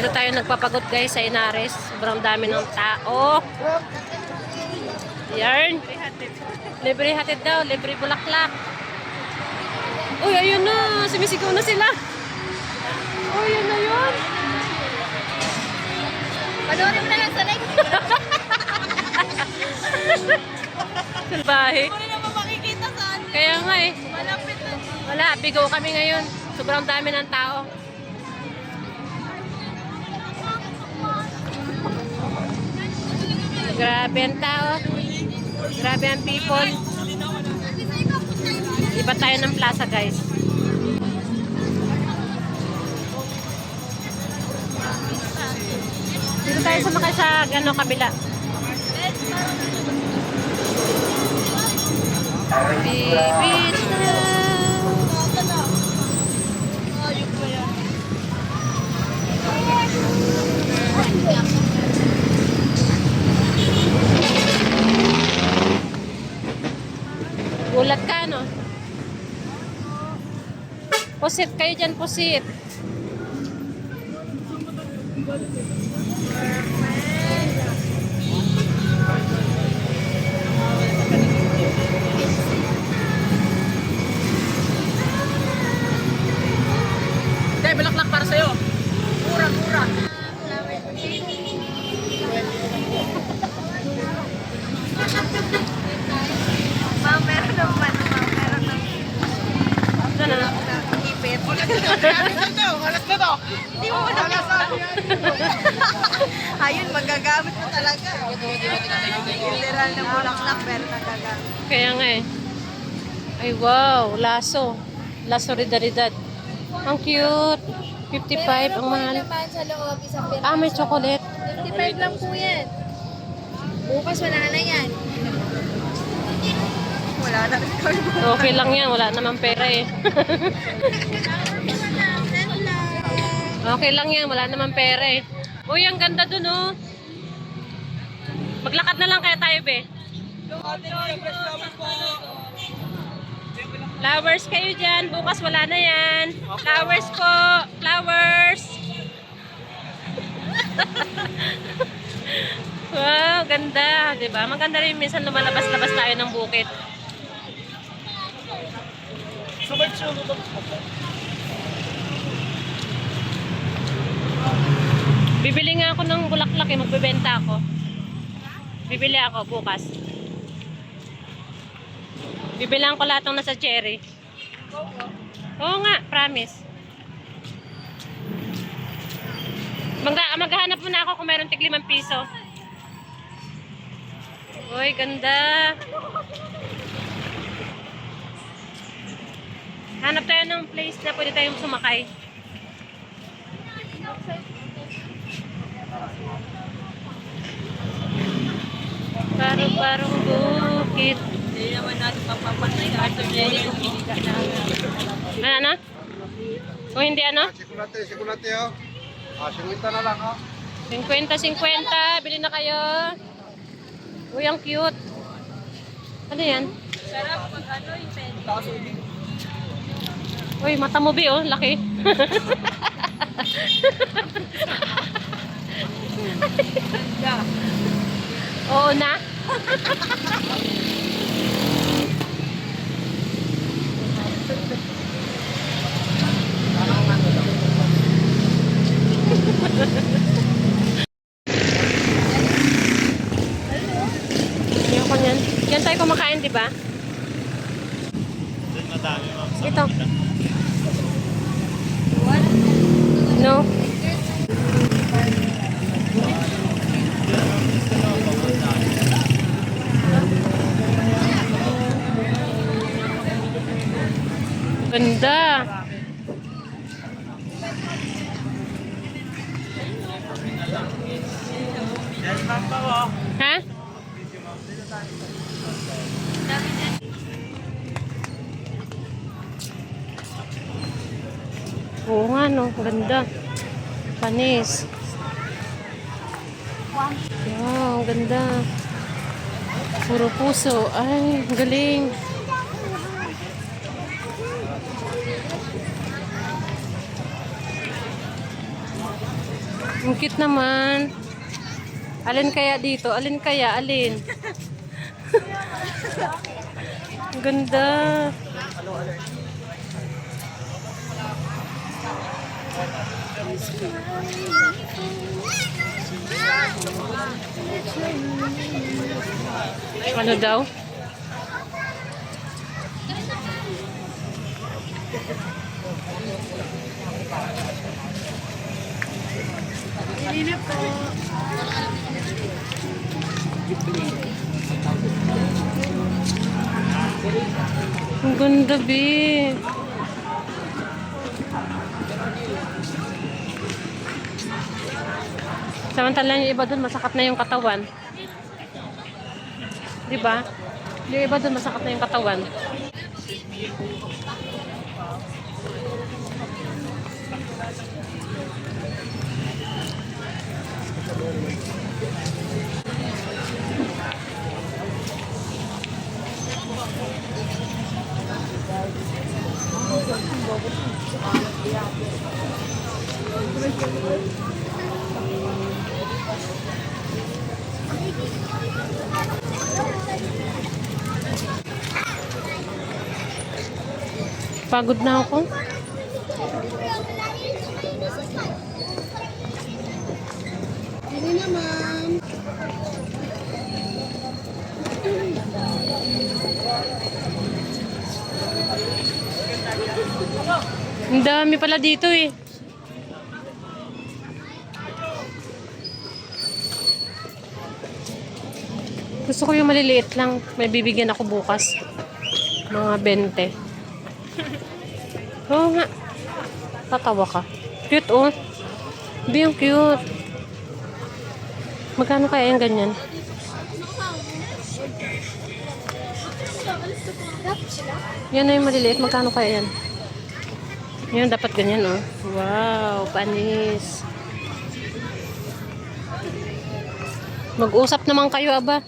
Dito tayo nagpapagod guys sa Inares. Sobrang dami ng tao. Yarn. Libre hatid daw. Libre bulaklak. Uy, ayun na. Sumisigaw na sila. Uy, yun na yun. Panoorin mo na lang sa like. Salbahe. Wala naman makikita saan. Kaya nga eh. Malapit na. Wala, bigaw kami ngayon. Sobrang dami ng tao. Grabe ang tao. Grabe ang people. Iba tayo ng plaza guys. Dito tayo sumakay sa kabila. Beach na. Ayok ba yan? Gulat ka, no? Pusit kayo dyan, pusit. Hindi, bulaklak para sa'yo. Mura, mura. Ma'am, meron naman. Ma'am, meron naman. Ano na? Ipit. Alas na to! Hindi mo na. Ayun, magagamit mo talaga. Literal na bulaklak, pero nagagamit. Kaya nga eh. Ay wow, laso. Laso ridaridad. Ang cute. 55 ang mahal. naman sa loob, isang piraso. Ah, may chocolate. 55 lang po yan. Bukas wala na yan. Wala na. Okay lang yan, wala namang pera eh. Okay lang yan, wala namang pera eh. Uy, ang ganda dun oh. Maglakad na lang kaya tayo be. Flowers kayo dyan, bukas wala na yan. Flowers po, flowers. Wow, ganda, 'di ba? Maganda rin minsan lumalabas-labas tayo ng bukid. Bibili nga ako ng bulaklak eh, magbebenta ako. Bibili ako bukas. Bibilang ko lahat ng nasa cherry. Oo nga, promise. Maghahanap muna ako kung mayroong tig 5 piso. Uy, ganda. Hanap tayo ng place na pwede tayong sumakay. Parang bukit. Hindi naman natin papapatay ka Arthur Jenny kung hindi ka na. Ano? Kung hindi ano? Sikulate oh. 50 na lang oh. 50-50. Bili na kayo. Uy, ang cute. Ano yan? Sarap pag ano yung penny. Uy, mata mo be oh. Laki. Ganda. Oo na. Ayoko niyan. Yan tayo kumakain, di ba? Ito. No. Ganda. Ha? Oo nga no, ganda. Panis. Wow, ganda. Puro puso. Ay, galing. Ang cute naman. Alin kaya dito? Alin kaya? Alin? Ang ganda. Ano daw? Hindi na po. Ang ganda, B. Samantala yung iba dun, masakit na yung katawan. Diba? Yung iba dun, masakit na yung katawan. Pagod na ako. Hindi naman. Ang dami pala dito eh. Gusto ko yung maliliit lang. May bibigyan ako bukas. Mga 20. Oo nga. Tatawa ka. Cute oh. Biyang cute. Magkano kaya yung ganyan? Yan na yung maliliit. Magkano kaya yan? Yan, dapat ganyan oh. Wow, panis. Mag-usap naman kayo, aba.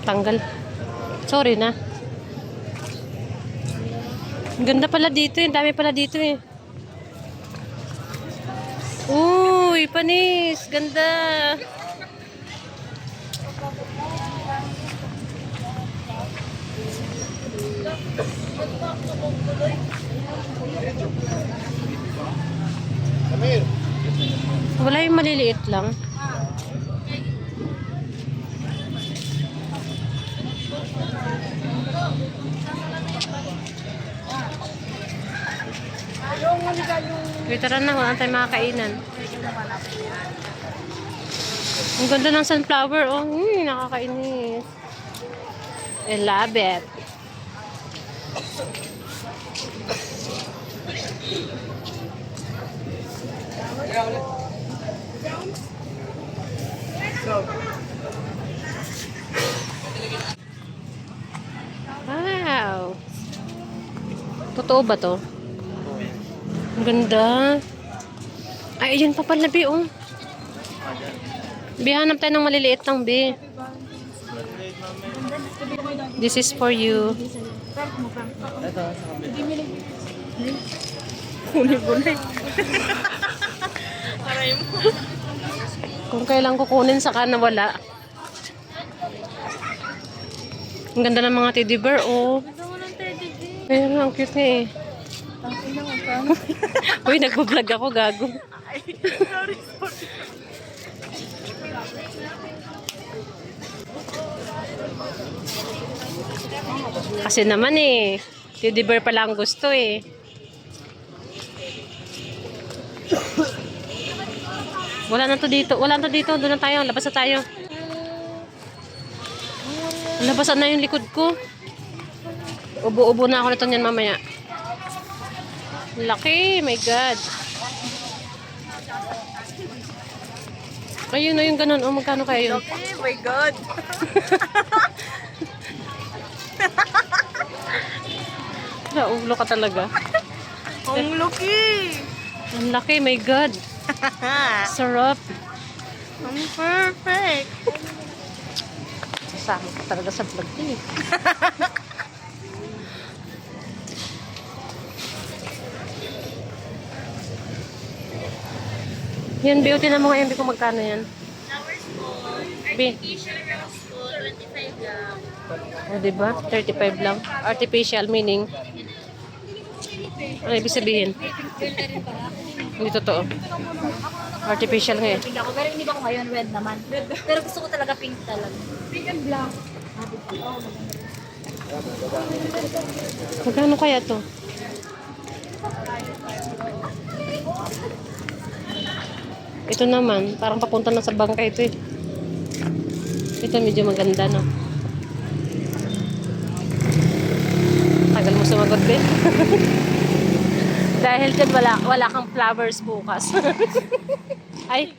Tanggal. Sorry na. Ang ganda pala dito eh. Ang dami pala dito eh. Uy, panis. Ganda. Wala yung maliliit lang. Wait, tara na. Wala tayong makakainan. Ang ganda ng sunflower. Oh, nakakainis. I love it. Wow. Totoo ba to? Ang ganda. Ay, yun pa pala, B, oh. B, hanap tayo ng maliliit lang, B. This is for you. Huli-huli. Kung kailan kukunin, saka nawala. Ang ganda ng mga teddy bear, oh. Ayun, ang cute niya, eh. Uy, nagbablog ako, gago. Sorry. Kasi naman eh, teddy bear pala ang gusto eh. Wala na to dito. Wala na to dito. Doon na tayo. Labas na tayo. Labasan na yung likod ko. Ubo-ubo na ako nito niyan mamaya. Laki. My God. Ayun na yung ganun. Oh, magkano kaya yun? Okay, my God. Naulo ka talaga. Ang laki. Ang laki. My God. Sarap. Ang perfect. Sasama ka talaga sa vlog din eh. Yan, beauty na mo ngayon. Hindi ko magkano yan. Flowers po. Bi- Artificial rose po. 25 lang. O, diba? 35 lang. Artificial meaning. Ano ibig sabihin? Hindi totoo. Artificial nga eh. Pink ako. Pero hindi ko ngayon red naman. Pero gusto ko talaga pink talaga. Pink and black. Magkano kaya to? Ito naman, parang papunta na sa bangka ito eh. Ito medyo maganda no. Tagal mo sumagot din. Dahil dyan wala kang flowers bukas. Ay,